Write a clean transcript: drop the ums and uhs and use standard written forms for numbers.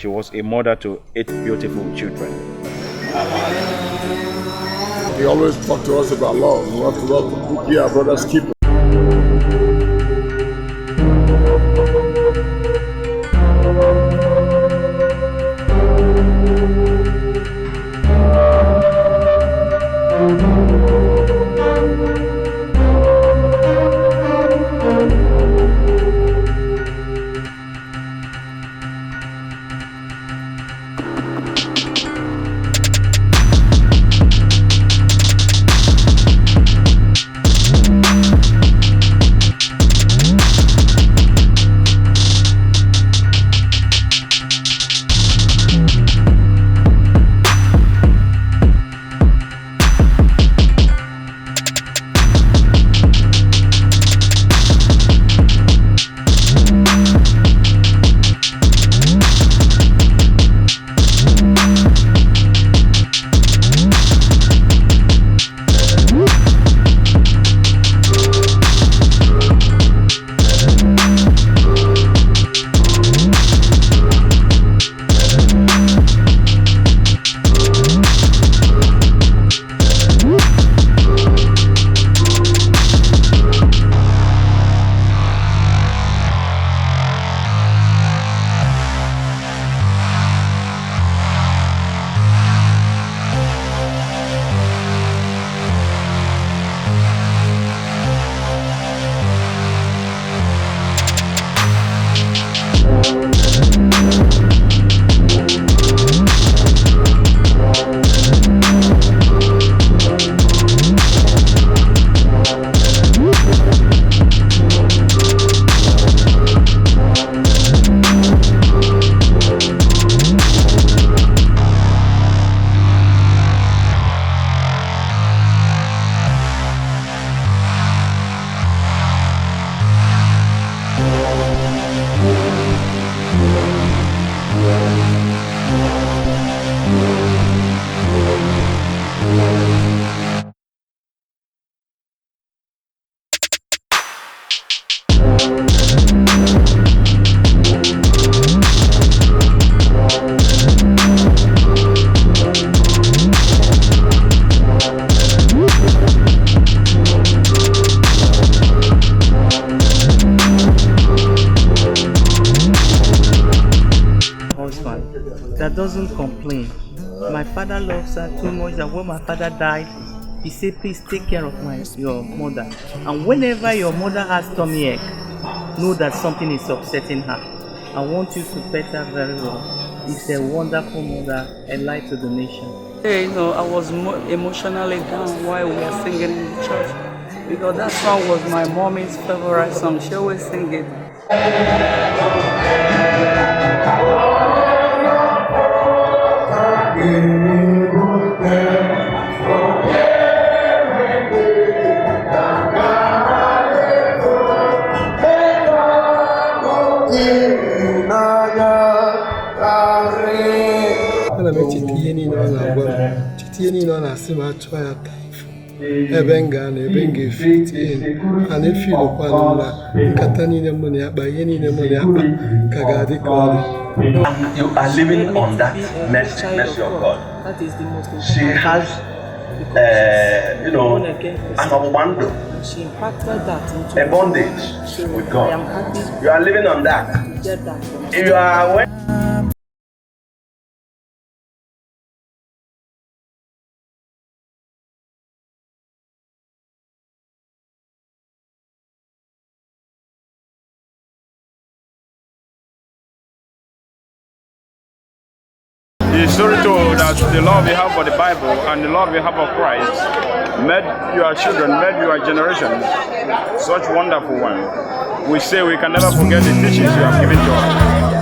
she was a mother to 8 beautiful children. He always talked to us about love. We have to be our brother's keeper. That doesn't complain. My father loves her too much that when my father died, he said, please take care of your mother. And whenever your mother has tummy ache, know that something is upsetting her. I want you to pet her very well. It's a wonderful mother, a light to the nation. Hey, I was emotionally down while we were singing in the church because that song was my mommy's favorite song. She always sing it. ebe m ga na ebe m ga-efit a na-efilụkwanụ na nkata niile mụ na ya kpa ihe niile mụ na ya kpa ka ga-adị ka ọ dị. You are living on that mercy of God. That is the most important. She has an abundance, She impacted that into a bondage with God. I am happy. You are living on that. Get that from If you are aware. The story told that the love you have for the Bible and the love you have for Christ made your children, made your generation such wonderful one. We say we can never forget the teachings you have given to us.